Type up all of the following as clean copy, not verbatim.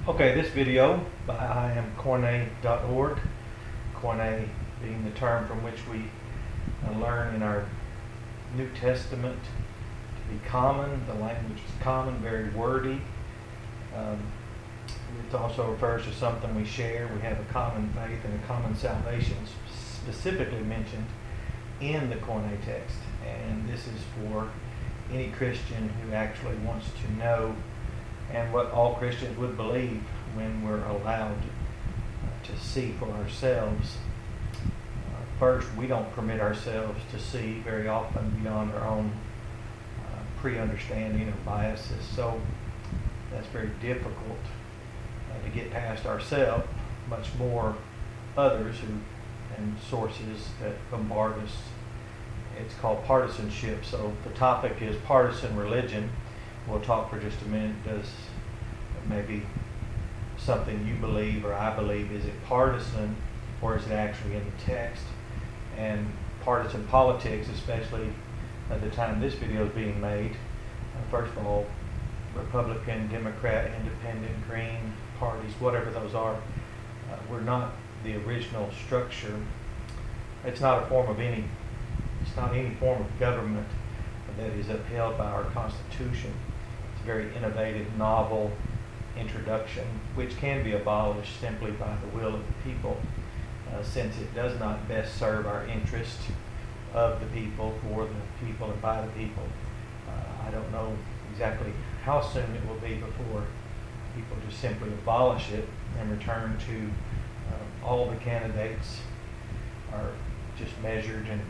Okay, this video by iamcorne.org, corne being the term from which we learn in our New Testament to be common. The language is common, very wordy. It also refers to something we share. We have a common faith and a common salvation specifically mentioned in the corne text. And this is for any Christian who actually wants to know and what all Christians would believe when we're allowed to see for ourselves. First, we don't permit ourselves to see very often beyond our own pre-understanding or biases. So that's very difficult to get past ourselves, much more others and sources that bombard us. It's called partisanship. So the topic is partisan religion. We'll talk for just a minute. Does maybe something you believe or I believe, is it partisan or is it actually in the text? And partisan politics, especially at the time this video is being made, first of all, Republican, Democrat, Independent, Green parties, whatever those are, were not the original structure. It's not a form of any form of government that is upheld by our Constitution. It's a very innovative, novel introduction, which can be abolished simply by the will of the people, since it does not best serve our interest of the people, for the people, and by the people. I don't know exactly how soon it will be before people just simply abolish it and return to all the candidates are just measured and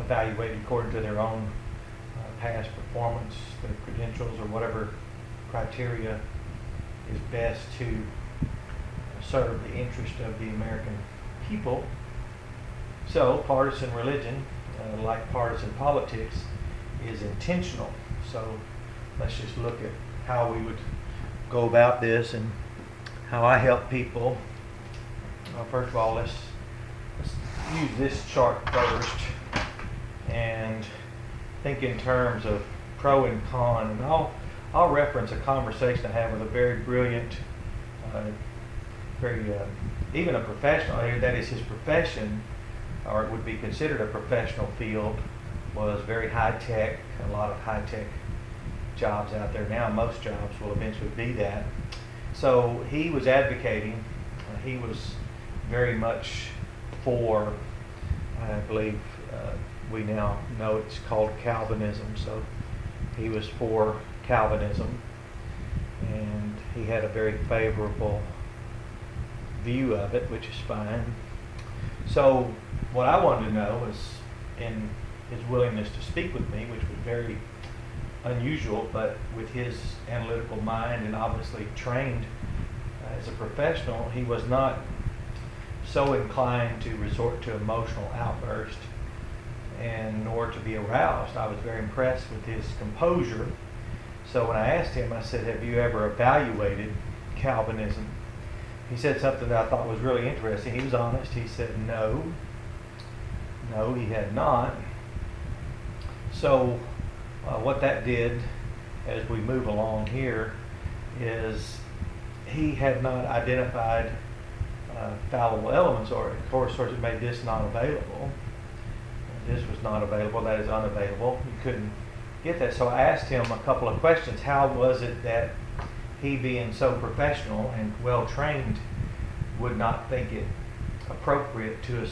evaluated according to their own past performance, their credentials, or whatever criteria is best to serve the interest of the American people. So partisan religion, like partisan politics, is intentional. So let's just look at how we would go about this and how I help people. First of all, let's use this chart first and think in terms of pro and con. And I'll reference a conversation I had with a very brilliant, even a professional, that is his profession, or it would be considered a professional field, was very high-tech, a lot of high-tech jobs out there now. Most jobs will eventually be that. So he was advocating, he was very much for, I believe we now know it's called Calvinism. So he was for Calvinism, and he had a very favorable view of it, which is fine. So what I wanted to know was, in his willingness to speak with me, which was very unusual, but with his analytical mind and obviously trained as a professional, he was not so inclined to resort to emotional outburst and nor to be aroused. I was very impressed with his composure. So when I asked him, I said, have you ever evaluated Calvinism? He said something that I thought was really interesting. He was honest. He said no, he had not. So what that did as we move along here is he had not identified fallible elements, or of course it made this not available. This was not available, that is unavailable. You couldn't get that. So I asked him a couple of questions. How was it that he, being so professional and well trained, would not think it appropriate to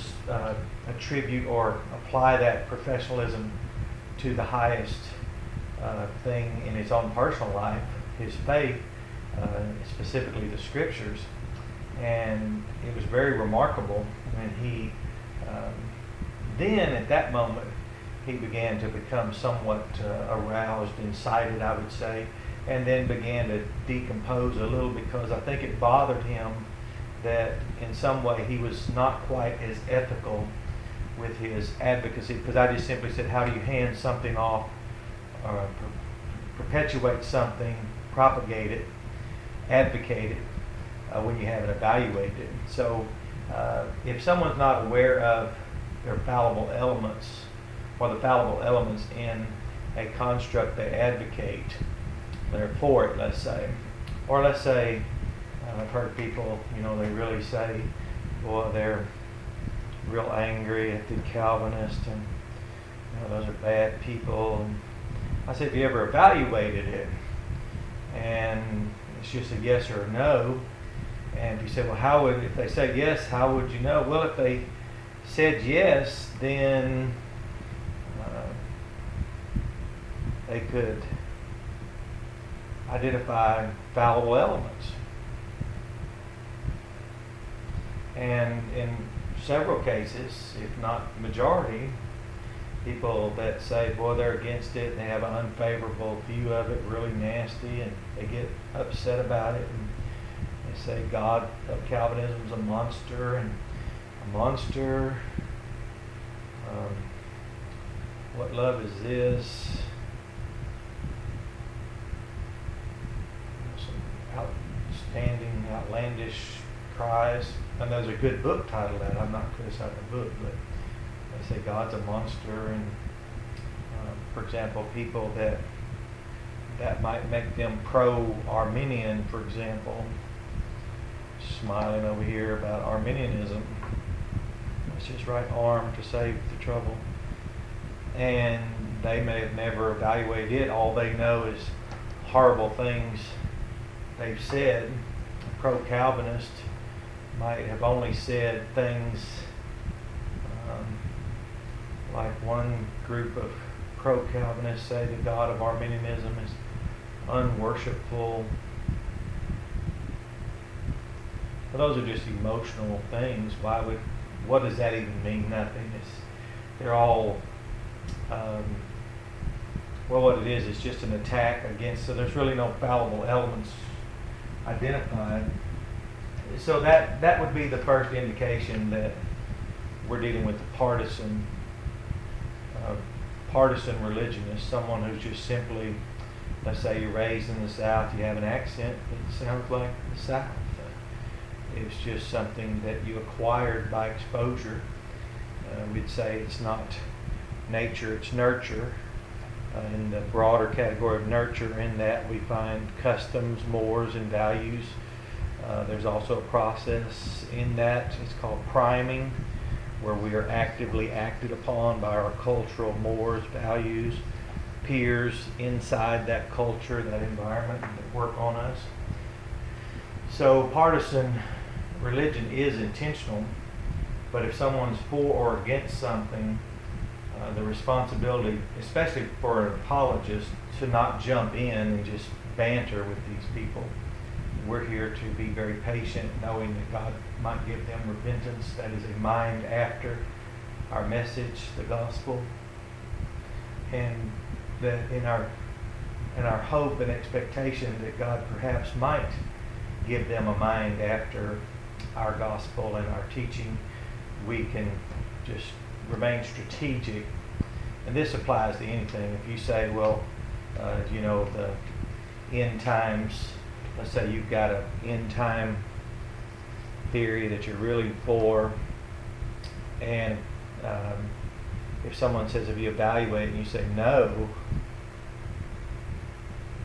attribute or apply that professionalism to the highest thing in his own personal life, his faith, specifically the scriptures? And it was very remarkable when he then at that moment he began to become somewhat aroused, incited, I would say, and then began to decompose a little, because I think it bothered him that in some way he was not quite as ethical with his advocacy, because I just simply said, how do you hand something off, or perpetuate something, propagate it, advocate it, when you haven't evaluated it? So if someone's not aware of their fallible elements, or the fallible elements in a construct they advocate, they're for it, let's say, or let's say I've heard people, they really say, boy, they're real angry at the Calvinists, and those are bad people. And I said, have you ever evaluated it? And it's just a yes or a no. And if you say, well, if they said yes, how would you know? Well, if they said yes, then they could identify fallible elements. And in several cases, if not majority, people that say, boy, they're against it, and they have an unfavorable view of it, really nasty, and they get upset about it, and they say God of Calvinism is a monster, and a monster. What love is this? Some outstanding, outlandish cries. And there's a good book titled that. I'm not criticizing the book, but they say God's a monster, and for example, people that might make them pro-Arminian, for example, smiling over here about Arminianism. Let's just right arm to save the trouble. And they may have never evaluated it. All they know is horrible things they've said. A pro-Calvinist might have only said things like one group of pro-Calvinists say the God of Arminianism is unworshipful. But those are just emotional things. What does that even mean? Nothing. They're all, what it is just an attack against, so there's really no fallible elements identified. So that would be the first indication that we're dealing with a partisan religionist, someone who's just simply, let's say you're raised in the South, you have an accent that sounds like the South. It's just something that you acquired by exposure. We'd say it's not nature, it's nurture. In the broader category of nurture, in that we find customs, mores, and values. There's also a process in that. It's called priming, where we are actively acted upon by our cultural mores, values, peers inside that culture, that environment that work on us. So partisan religion is intentional, but if someone's for or against something, the responsibility, especially for an apologist, to not jump in and just banter with these people. We're here to be very patient, knowing that God might give them repentance. That is a mind after our message, the gospel, and that in our hope and expectation that God perhaps might give them a mind after our gospel and our teaching, we can just remain strategic. And this applies to anything. If you say, well, the end times, let's say you've got an end time theory that you're really for, and if someone says, have you evaluated, and you say no,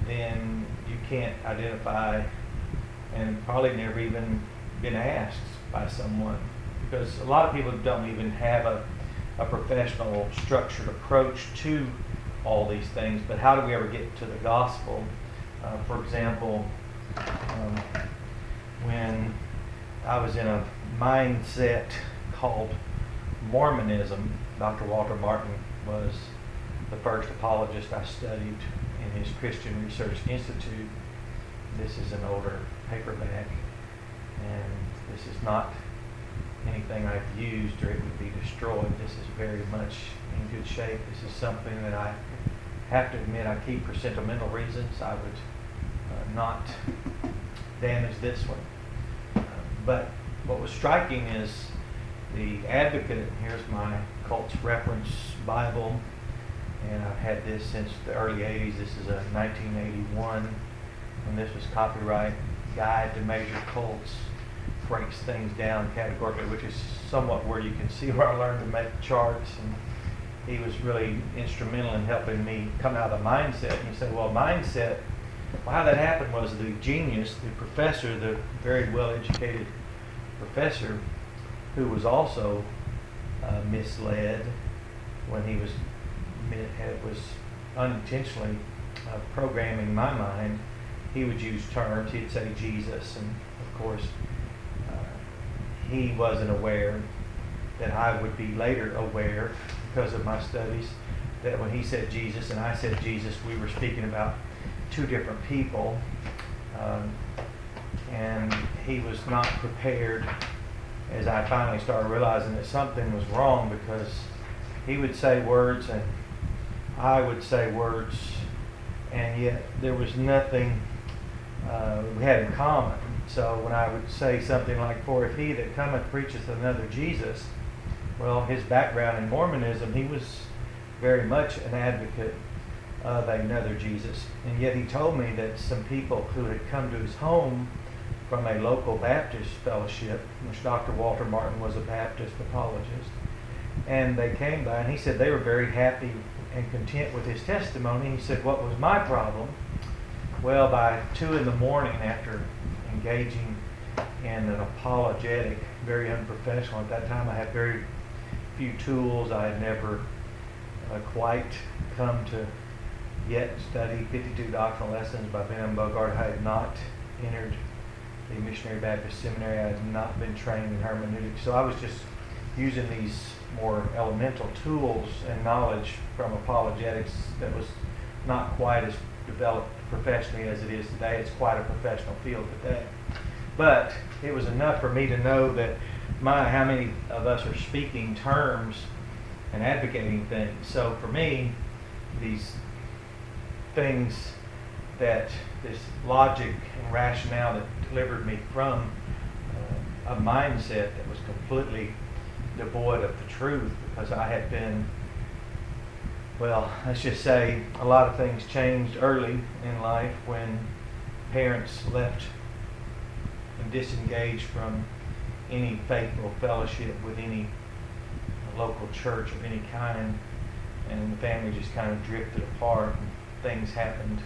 then you can't identify, and probably never even been asked by someone, because a lot of people don't even have a professional structured approach to all these things. But how do we ever get to the gospel? For example, when I was in a mindset called Mormonism, Dr. Walter Martin was the first apologist I studied in his Christian Research Institute. This is an older paperback, and this is not anything I've used or it would be destroyed. This is very much in good shape. This is something that I have to admit I keep for sentimental reasons. I would not damage this one. But what was striking is the advocate. Here's my cult's reference Bible, and I've had this since the early 80s. This is a 1981, and this was copyright Guide to Major Cults. Breaks things down categorically, which is somewhat where you can see where I learned to make charts, and he was really instrumental in helping me come out of the mindset. And you say, well, mindset Well, how that happened was the genius, the professor, the very well-educated professor, who was also misled when he was unintentionally programming my mind. He would use terms. He'd say Jesus, and of course, he wasn't aware that I would be later aware because of my studies that when he said Jesus and I said Jesus, we were speaking about two different people, and he was not prepared. As I finally started realizing that something was wrong, because he would say words and I would say words, and yet there was nothing we had in common. So when I would say something like, "For if he that cometh preacheth another Jesus," well, his background in Mormonism, he was very much an advocate of another Jesus. And yet he told me that some people who had come to his home from a local Baptist fellowship, which Dr. Walter Martin was a Baptist apologist, and they came by, and he said they were very happy and content with his testimony. He said, what was my problem? Well, by 2 in the morning, after engaging in an apologetic, very unprofessional, at that time I had very few tools. I had never quite come to yet study 52 Doctrinal Lessons by Ben Bogart. I had not entered the Missionary Baptist Seminary. I had not been trained in hermeneutics. So I was just using these more elemental tools and knowledge from apologetics that was not quite as developed professionally as it is today. It's quite a professional field today. But it was enough for me to know that how many of us are speaking terms and advocating things. So for me, these things that this logic and rationale that delivered me from a mindset that was completely devoid of the truth, because I had been, well, let's just say a lot of things changed early in life when parents left and disengaged from any faithful fellowship with any local church of any kind, and the family just kind of drifted apart, and things happened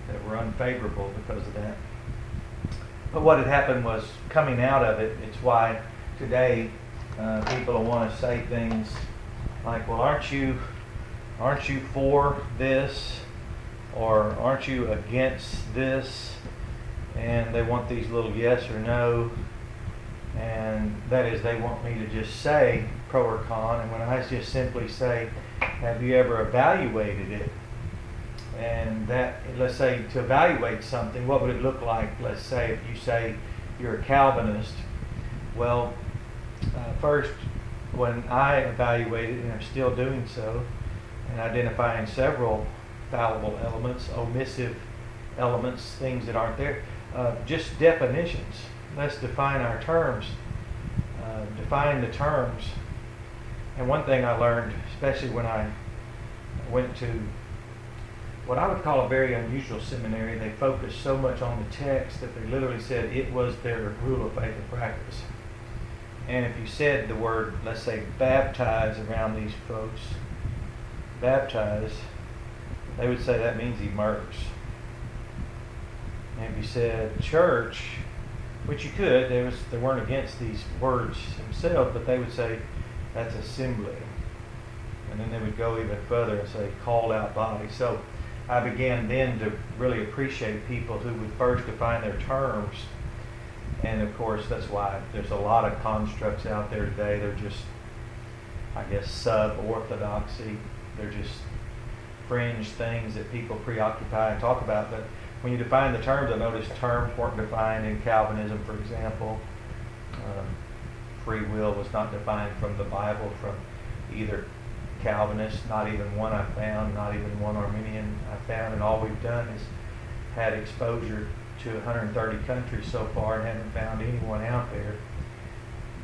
that were unfavorable because of that. But what had happened was, coming out of it, it's why today people will want to say things like, well, aren't you for this, or aren't you against this? And they want these little yes or no, and that is, they want me to just say pro or con. And when I just simply say, have you ever evaluated it? And that, let's say, to evaluate something, what would it look like? Let's say if you say you're a Calvinist. Well, first, when I evaluated, and I'm still doing so, and identifying several fallible elements, omissive elements, things that aren't there, just definitions. Let's define our terms. Define the terms. And one thing I learned, especially when I went to what I would call a very unusual seminary, they focused so much on the text that they literally said it was their rule of faith and practice. And if you said the word, let's say, baptize around these folks, baptize, they would say that means immerse. And if you said church, which you could, they weren't against these words themselves, but they would say that's assembly. And then they would go even further and say called out body. So I began then to really appreciate people who would first define their terms. And of course, that's why there's a lot of constructs out there today. They're just, I guess, sub-orthodoxy. They're just fringe things that people preoccupy and talk about. But when you define the terms, I noticed terms weren't defined in Calvinism, for example. Free will was not defined from the Bible, from either Calvinist, not even one I found, not even one Arminian I found. And all we've done is had exposure to 130 countries so far and haven't found anyone out there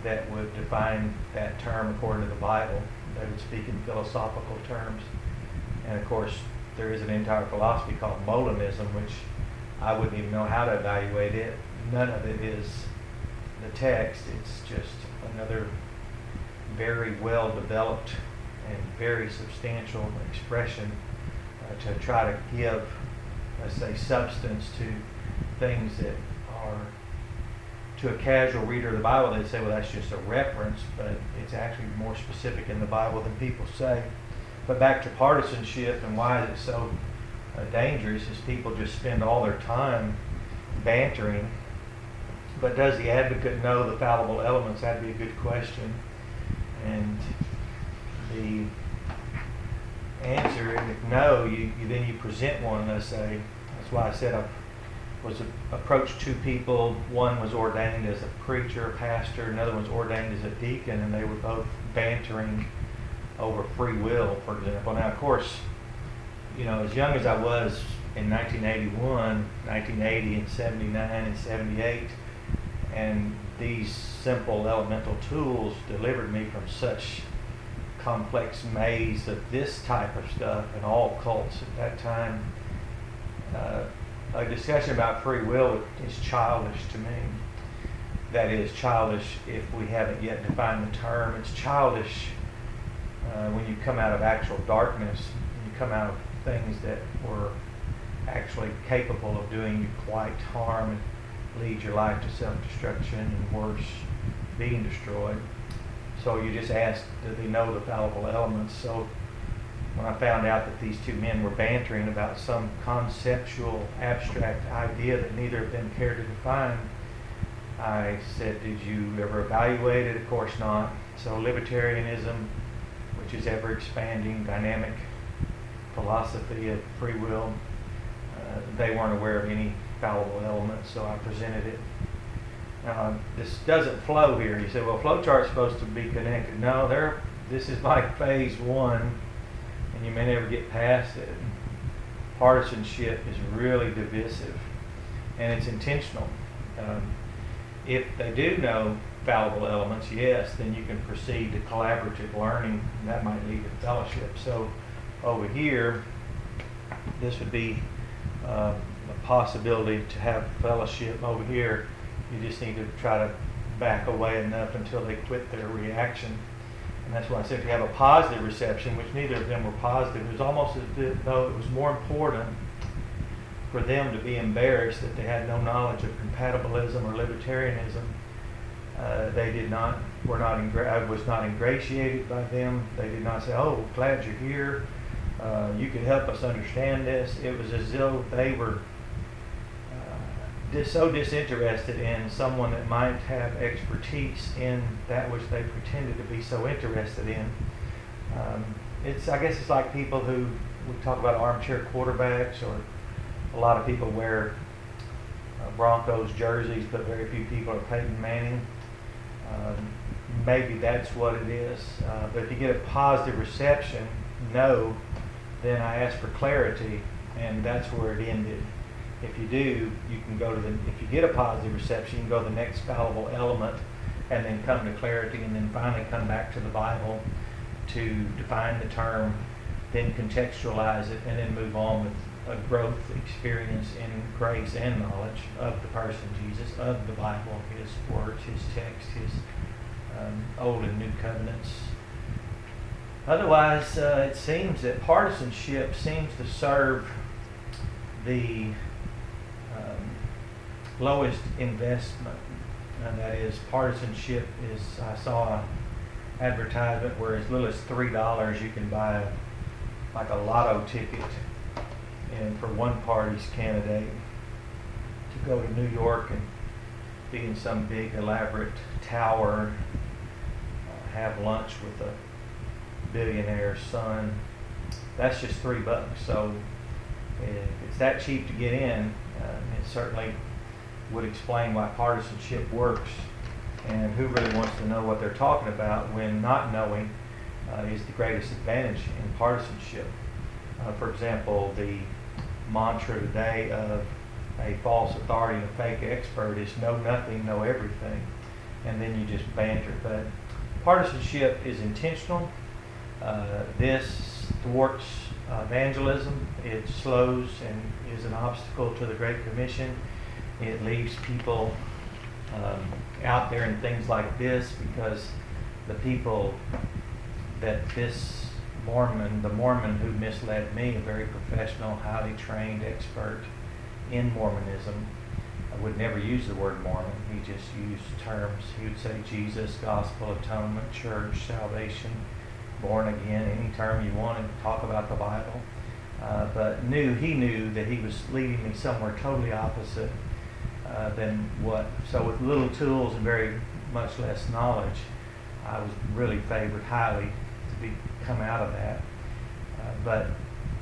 that would define that term according to the Bible. They would speak in philosophical terms. And of course, there is an entire philosophy called Molinism, which I wouldn't even know how to evaluate it. None of it is the text. It's just another very well developed and very substantial expression to try to give let's say, substance to things that are, to a casual reader of the Bible, they'd say, well, that's just a reference, but it's actually more specific in the Bible than people say. But back to partisanship and why it's so dangerous is people just spend all their time bantering. But does the advocate know the fallible elements? That'd be a good question. And the answer, if no, then you present one. Let's say, that's why I said I approached two people. One was ordained as a preacher, pastor. Another one's ordained as a deacon, and they were both bantering over free will, for example. Now, of course, as young as I was in 1981, 1980, and 79, and 78, and these simple elemental tools delivered me from such complex maze of this type of stuff and all cults at that time. A discussion about free will is childish to me. That is childish if we haven't yet defined the term. It's childish when you come out of actual darkness, when you come out of things that were actually capable of doing you quite harm and lead your life to self-destruction and worse, being destroyed. So you just asked, do they know the fallible elements? So when I found out that these two men were bantering about some conceptual, abstract idea that neither of them cared to define, I said, did you ever evaluate it? Of course not. So libertarianism, which is ever-expanding, dynamic philosophy of free will, they weren't aware of any fallible elements, so I presented it. This doesn't flow here. You say, well, flowchart's supposed to be connected. No, this is like phase one, and you may never get past it. Partisanship is really divisive, and it's intentional. If they do know fallible elements, yes, then you can proceed to collaborative learning, and that might lead to fellowship. So over here, this would be a possibility to have fellowship. Over here, you just need to try to back away enough until they quit their reaction. And that's why I said if you have a positive reception, which neither of them were positive, it was almost as though it was more important for them to be embarrassed that they had no knowledge of compatibilism or libertarianism. I was not ingratiated by them. They did not say, oh, glad you're here. You could help us understand this. It was as though they were so disinterested in someone that might have expertise in that which they pretended to be so interested in. I guess it's like people who, we talk about armchair quarterbacks, or a lot of people wear Broncos jerseys, but very few people are Peyton Manning. Maybe that's what it is. But if you get a positive reception, no, then I ask for clarity, and that's where it ended. If you do, you can go to if you get a positive reception, you can go to the next fallible element and then come to clarity, and then finally come back to the Bible to define the term, then contextualize it, and then move on with a growth experience in grace and knowledge of the person Jesus, of the Bible, his words, his text, his Old and New Covenants. Otherwise, it seems that partisanship seems to serve the lowest investment, and that is partisanship is, I saw an advertisement where as little as $3 you can buy like a lotto ticket and for one party's candidate to go to New York and be in some big elaborate tower, have lunch with a billionaire's son. That's just $3. So if it's that cheap to get in, it certainly would explain why partisanship works. And who really wants to know what they're talking about when not knowing is the greatest advantage in partisanship. For example, the mantra today of a false authority and a fake expert is know nothing, know everything, and then you just banter. But partisanship is intentional. This thwarts evangelism. It slows and is an obstacle to the Great Commission. It leaves people out there in things like this because the people that this the Mormon who misled me, a very professional, highly trained expert in Mormonism, would never use the word Mormon. He just used terms. He would say Jesus, gospel, atonement, church, salvation, born again, any term you wanted to talk about the Bible. But he knew that he was leading me somewhere totally opposite than what. So with little tools and very much less knowledge, I was really favored highly to come out of that. But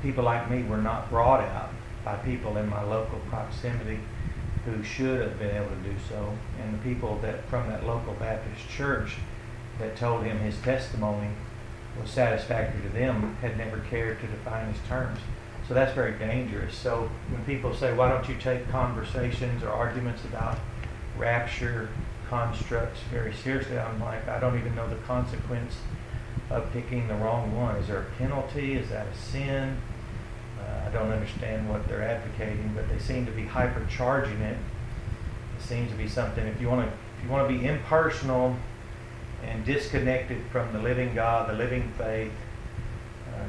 people like me were not brought out by people in my local proximity who should have been able to do so. And the people that from that local Baptist church that told him his testimony was satisfactory to them had never cared to define his terms. So that's very dangerous. So when people say, why don't you take conversations or arguments about rapture constructs very seriously, I'm like, I don't even know the consequence of picking the wrong one. Is there a penalty? Is that a sin? I don't understand what they're advocating, but they seem to be hypercharging it. It seems to be something, if you want to be impersonal and disconnected from the living God, the living faith,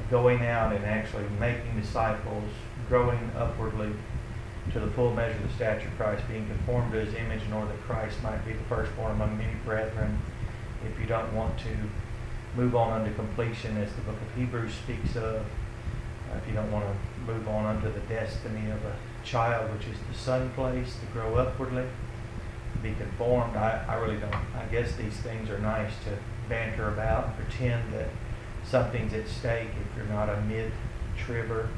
going out and actually making disciples, growing upwardly to the full measure of the stature of Christ, being conformed to his image in order that Christ might be the firstborn among many brethren. If you don't want to move on unto completion, as the book of Hebrews speaks of, if you don't want to move on unto the destiny of a child, which is the son place, to grow upwardly, be conformed, I really don't. I guess these things are nice to banter about and pretend that something's at stake if you're not a mid-tribber,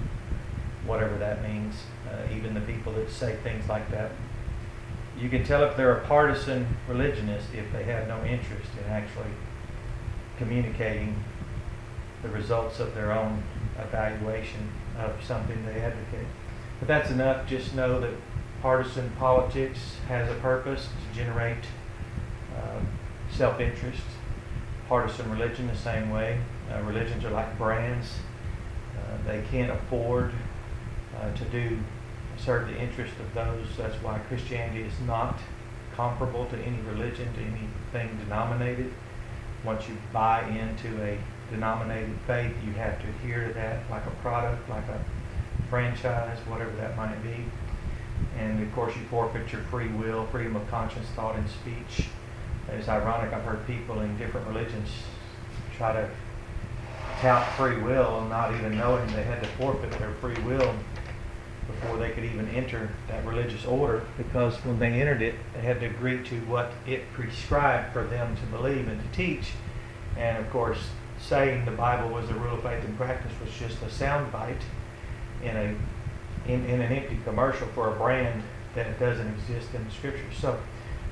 whatever that means. Even the people that say things like that, you can tell if they're a partisan religionist if they have no interest in actually communicating the results of their own evaluation of something they advocate. But that's enough. Just know that partisan politics has a purpose to generate self-interest. Partisan religion the same way. Religions are like brands. They can't afford to serve the interest of those. That's why Christianity is not comparable to any religion, to anything denominated. Once you buy into a denominated faith, you have to adhere to that like a product, like a franchise, whatever that might be. And of course you forfeit your free will, freedom of conscience, thought, and speech. It's ironic, I've heard people in different religions try to tout free will, not even knowing they had to forfeit their free will before they could even enter that religious order, because when they entered it, they had to agree to what it prescribed for them to believe and to teach. And of course, saying the Bible was the rule of faith and practice was just a soundbite in an empty commercial for a brand that doesn't exist in the Scripture. So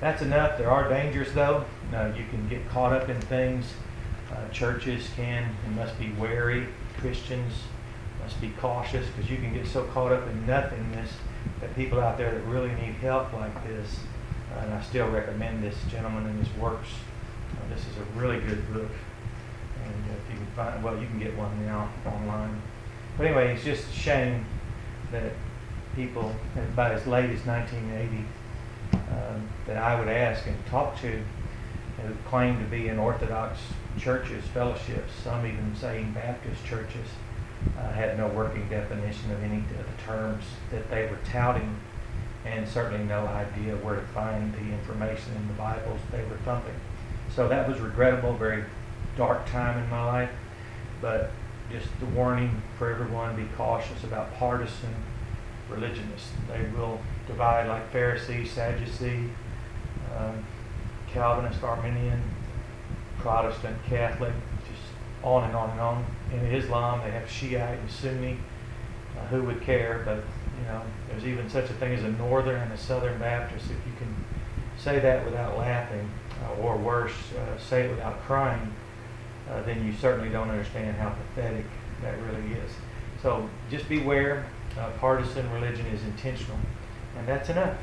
that's enough. There are dangers, though. You can get caught up in things. Churches can and must be wary. Christians must be cautious, because you can get so caught up in nothingness that people out there that really need help like this, and I still recommend this gentleman and his works. This is a really good book, and if you can find, well, you can get one now online. But anyway, it's just a shame that people, about as late as 1980, that I would ask and talk to, who claim to be in Orthodox churches, fellowships, some even saying Baptist churches, had no working definition of any of the terms that they were touting, and certainly no idea where to find the information in the Bibles they were thumping. So that was regrettable, very dark time in my life. But just the warning for everyone, be cautious about partisan religionists. They will divide like Pharisee, Sadducee, Calvinist, Arminian, Protestant, Catholic, just on and on and on. In Islam, they have Shiite and Sunni. Who would care? But there's even such a thing as a Northern and a Southern Baptist. If you can say that without laughing, or worse, say it without crying, then you certainly don't understand how pathetic that really is. So just beware. Partisan religion is intentional, and that's enough.